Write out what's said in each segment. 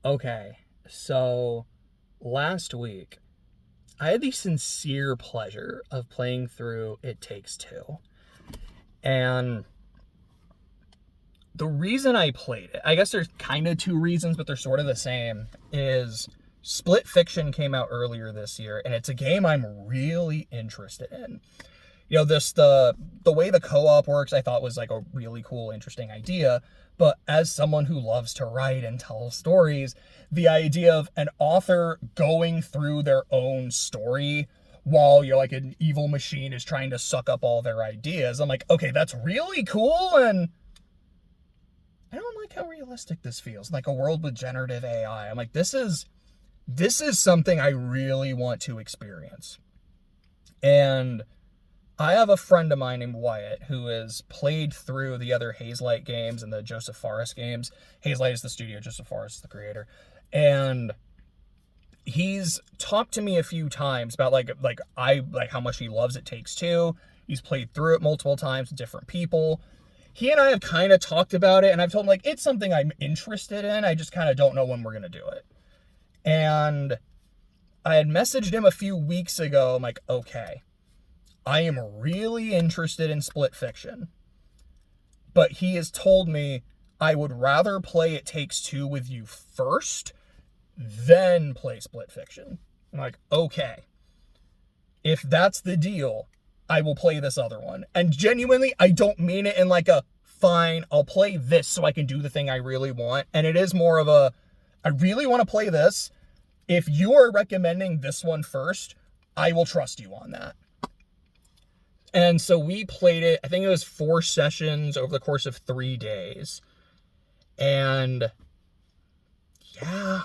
Okay, so last week I had the sincere pleasure of playing through It Takes Two. And the reason I played it, I guess there's kind of two reasons, but they're sort of the same, is Split Fiction came out earlier this year, and it's a game I'm really interested in. You know, the way the co-op works, I thought was like a really cool, interesting idea. But as someone who loves to write and tell stories, the idea of an author going through their own story while you're like an evil machine is trying to suck up all their ideas, I'm like, okay, that's really cool, and I don't like how realistic this feels. Like a world with generative AI. I'm like, this is something I really want to experience. And I have a friend of mine named Wyatt who has played through the other Hazelight games and the Joseph Fares games. Hazelight is the studio, Joseph Fares is the creator. And he's talked to me a few times about like how much he loves It Takes Two. He's played through it multiple times with different people. He and I have kind of talked about it, and I've told him like it's something I'm interested in. I just kind of don't know when we're going to do it. And I had messaged him a few weeks ago. I'm like, okay, I am really interested in Split Fiction. But he has told me I would rather play It Takes Two with you first, then play Split Fiction. I'm like, okay. If that's the deal, I will play this other one. And genuinely, I don't mean it in like a, fine, I'll play this so I can do the thing I really want. And it is more of a, I really want to play this. If you are recommending this one first, I will trust you on that. And so we played it, I think it was 4 sessions over the course of 3 days. And yeah,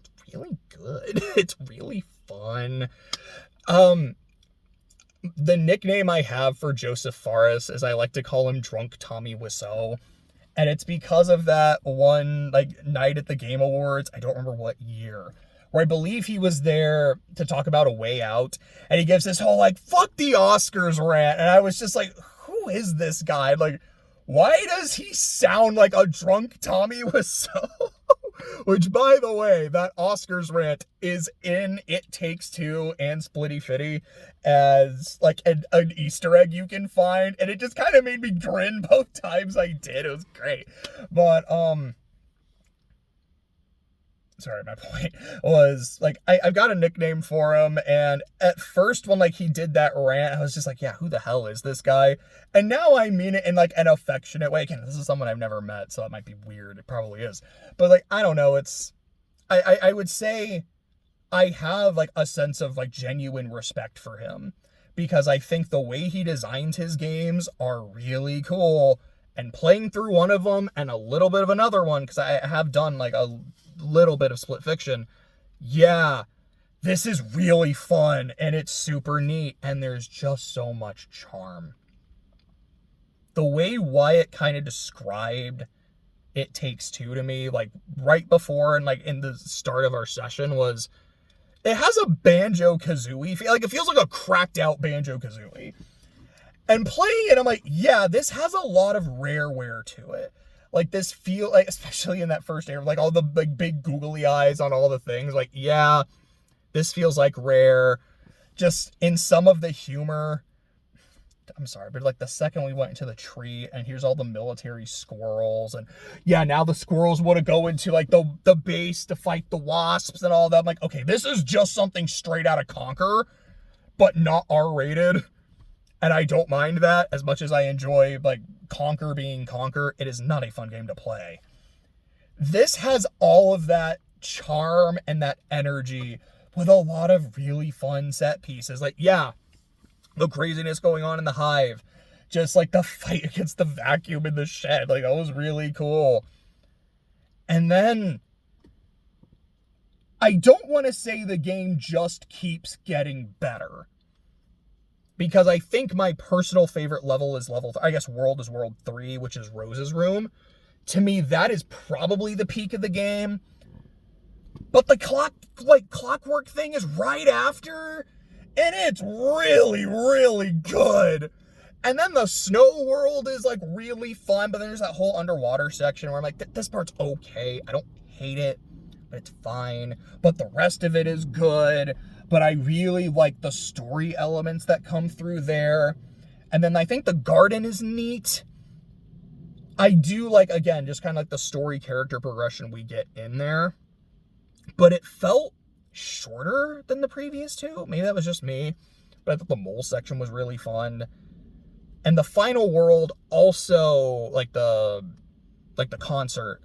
it's really good. It's really fun. The nickname I have for Joseph Fares is I like to call him Drunk Tommy Wiseau. And it's because of that one night at the Game Awards, I don't remember what year, where I believe he was there to talk about A Way Out, and he gives this whole fuck the Oscars rant, and I was just like, who is this guy? Like, why does he sound like a drunk Tommy Wiseau? Which, by the way, that Oscars rant is in It Takes Two and Splitty Fitty as an Easter egg you can find, and it just kind of made me grin both times I did. It was great. But sorry, my point was I've got a nickname for him, and at first when he did that rant, I was just like, yeah, who the hell is this guy? And now I mean it in an affectionate way. Again, this is someone I've never met, so it might be weird. It probably is, but I don't know. It's I would say I have a sense of genuine respect for him, because I think the way he designs his games are really cool. And playing through one of them and a little bit of another one, because I have done a little bit of Split Fiction, yeah, this is really fun and it's super neat, and there's just so much charm. The way Wyatt kind of described It Takes Two to me, right before and in the start of our session, was it has a Banjo-Kazooie feel. It feels like a cracked out Banjo-Kazooie. And playing it, I'm like, yeah, this has a lot of Rareware to it. This feel, especially in that first area, all the big googly eyes on all the things. Yeah, this feels like Rare. Just in some of the humor. I'm sorry, but the second we went into the tree and here's all the military squirrels, and yeah, now the squirrels want to go into the base to fight the wasps and all that. I'm like, okay, this is just something straight out of Conquer, but not R-rated. And I don't mind that as much as I enjoy Conquer being Conquer. It is not a fun game to play. This has all of that charm and that energy with a lot of really fun set pieces. Yeah, the craziness going on in the hive, just the fight against the vacuum in the shed, that was really cool. And then I don't want to say the game just keeps getting better, because I think my personal favorite level is world is World 3, which is Rose's room. To me, that is probably the peak of the game. But the clockwork thing is right after, and it's really, really good. And then the snow world is really fun, but then there's that whole underwater section where I'm like, this part's okay. I don't hate it. It's fine. But the rest of it is good. But I really like the story elements that come through there. And then I think the garden is neat. I do like, again, just kind of like the story character progression we get in there. But it felt shorter than the previous two. Maybe that was just me. But I thought the mole section was really fun. And the final world also, like the concert,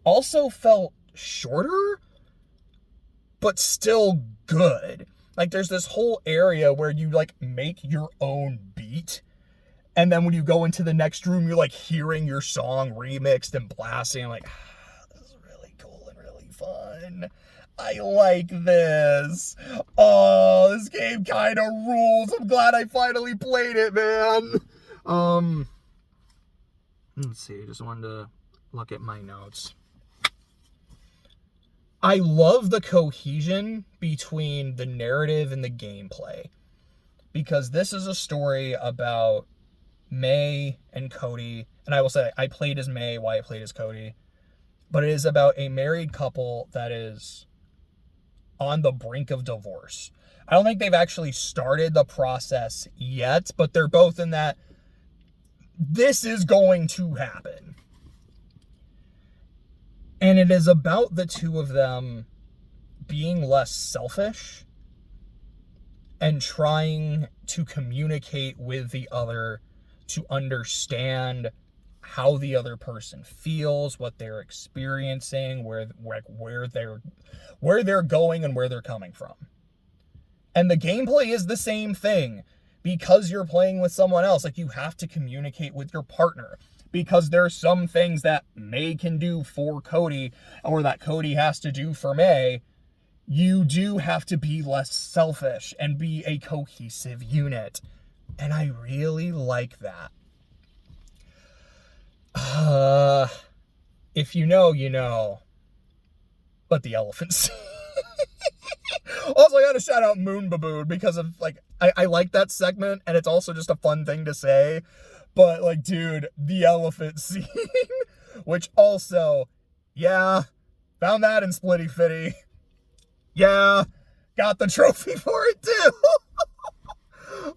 also felt shorter, but still good. Like, there's this whole area where you, like, make your own beat. And then when you go into the next room, you're, like, hearing your song remixed and blasting. I'm like, this is really cool and really fun. I like this. Oh, this game kind of rules. I'm glad I finally played it, man. Let's see. Just wanted to look at my notes. I love the cohesion between the narrative and the gameplay, because this is a story about May and Cody, and I will say I played as May, Wyatt played as Cody, but it is about a married couple that is on the brink of divorce. I don't think they've actually started the process yet, but they're both in that this is going to happen. And it is about the two of them being less selfish and trying to communicate with the other to understand how the other person feels, what they're experiencing, where they're going and where they're coming from. And the gameplay is the same thing. Because you're playing with someone else, like, you have to communicate with your partner. Because there's some things that May can do for Cody, or that Cody has to do for May. You do have to be less selfish and be a cohesive unit. And I really like that. If you know, you know. But the elephant scene. Also, I gotta shout out Moon Baboon because of, like, I like that segment, and it's also just a fun thing to say. But, like, dude, the elephant scene, which also, yeah, found that in Splitty Fitty. Yeah, got the trophy for it too.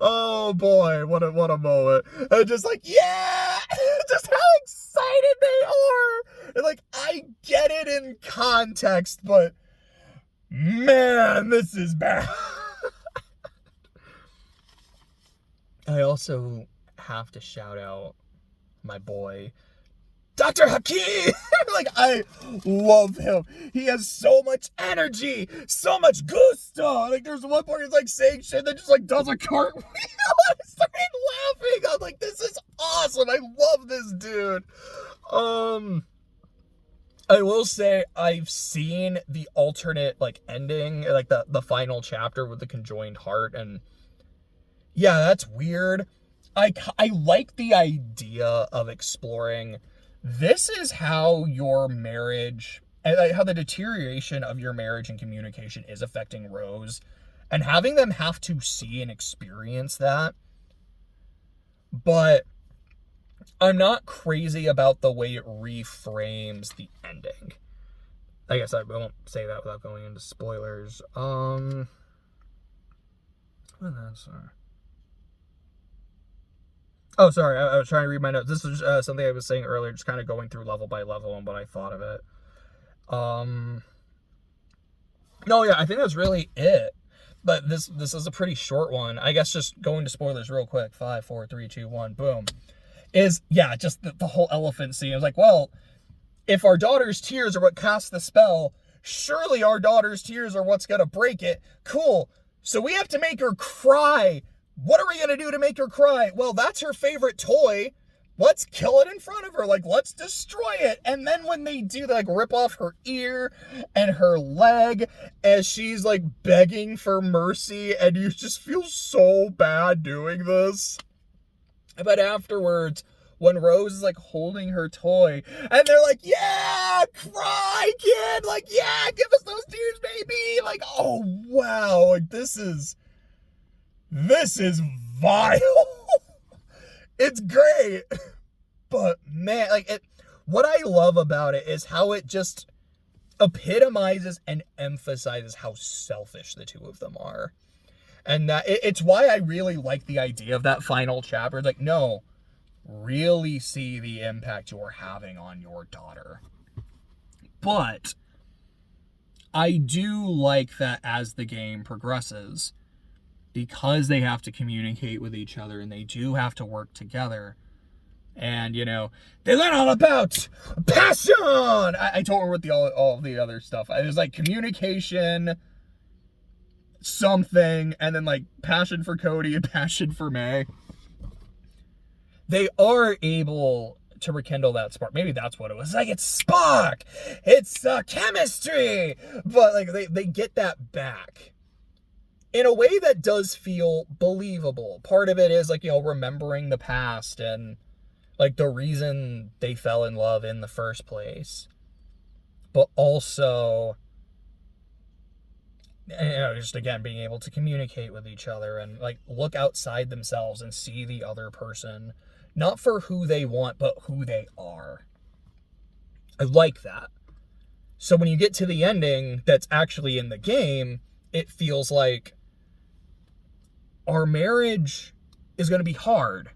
Oh boy, what a moment. And just like, yeah, just how excited they are. And, like, I get it in context, but man, this is bad. I also have to shout out my boy, Dr. Hakeem. Like, I love him. He has so much energy, so much gusto. Like, there's one part he's, like, saying shit that just, like, does a cartwheel. I started laughing. I'm like, this is awesome. I love this dude. I will say I've seen the alternate, like, ending, like the final chapter with the conjoined heart, and yeah, that's weird. I like the idea of exploring this is how your marriage, and how the deterioration of your marriage and communication is affecting Rose, and having them have to see and experience that. But I'm not crazy about the way it reframes the ending. I guess I won't say that without going into spoilers. What is that, sorry? Oh, sorry, I was trying to read my notes. This is something I was saying earlier, just kind of going through level by level and what I thought of it. No, yeah, I think that's really it. But this is a pretty short one. I guess just going to spoilers real quick. 5, 4, 3, 2, 1, boom. Is, yeah, just the whole elephant scene. I was like, well, if our daughter's tears are what casts the spell, surely our daughter's tears are what's going to break it. Cool. So we have to make her cry. What are we going to do to make her cry? Well, that's her favorite toy. Let's kill it in front of her. Like, let's destroy it. And then when they do, they, like, rip off her ear and her leg as she's, like, begging for mercy, and you just feel so bad doing this. But afterwards, when Rose is, like, holding her toy, and they're like, yeah, cry, kid. Like, yeah, give us those tears, baby. Like, oh, wow. Like, this is vile. It's great. But, man, like, what I love about it is how it just, epitomizes and emphasizes how selfish the two of them are. And that it's why I really like the idea of that final chapter. It's like, no, really see the impact you're having on your daughter. But I do like that as the game progresses, because they have to communicate with each other and they do have to work together. And, you know, they learn all about passion. I don't remember what all the other stuff. It was like communication, something, and then like passion for Cody and passion for May. They are able to rekindle that spark. Maybe that's what it was. Like, it's spark. It's chemistry. But like they get that back in a way that does feel believable. Part of it is like, you know, remembering the past and like the reason they fell in love in the first place. But also, you know, just again, being able to communicate with each other and like look outside themselves and see the other person, not for who they want, but who they are. I like that. So when you get to the ending that's actually in the game, it feels like our marriage is going to be hard,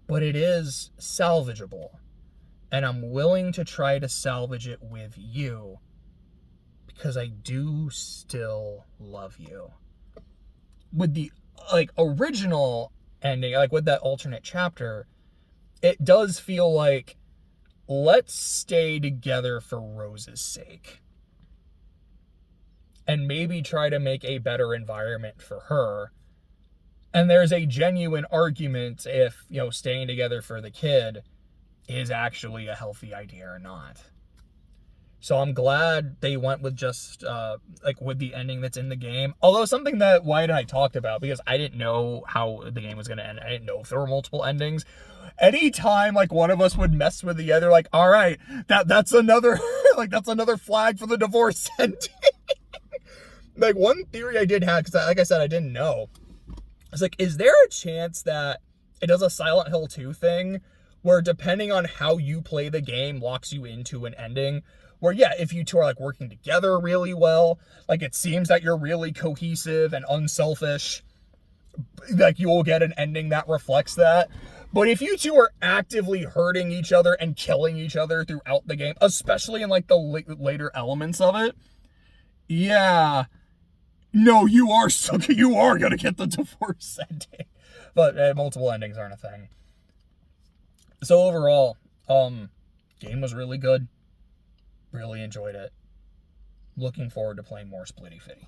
but it is salvageable. And I'm willing to try to salvage it with you because I do still love you. With the like original ending, like with that alternate chapter, it does feel like, let's stay together for Rose's sake. And maybe try to make a better environment for her. And there's a genuine argument if, you know, staying together for the kid is actually a healthy idea or not. So I'm glad they went with just, like, with the ending that's in the game. Although something that Wyatt and I talked about, because I didn't know how the game was going to end. I didn't know if there were multiple endings. Anytime, like, one of us would mess with the other, like, all right, that's another, like, that's another flag for the divorce ending. Like, one theory I did have, because, like I said, I didn't know. I was like, is there a chance that it does a Silent Hill 2 thing where depending on how you play the game locks you into an ending where, yeah, if you two are like working together really well, like it seems that you're really cohesive and unselfish, like you will get an ending that reflects that. But if you two are actively hurting each other and killing each other throughout the game, especially in like the later elements of it, yeah, no, you are going to get the divorce ending. But multiple endings aren't a thing. So overall, game was really good. Really enjoyed it. Looking forward to playing more Splitty Fitty.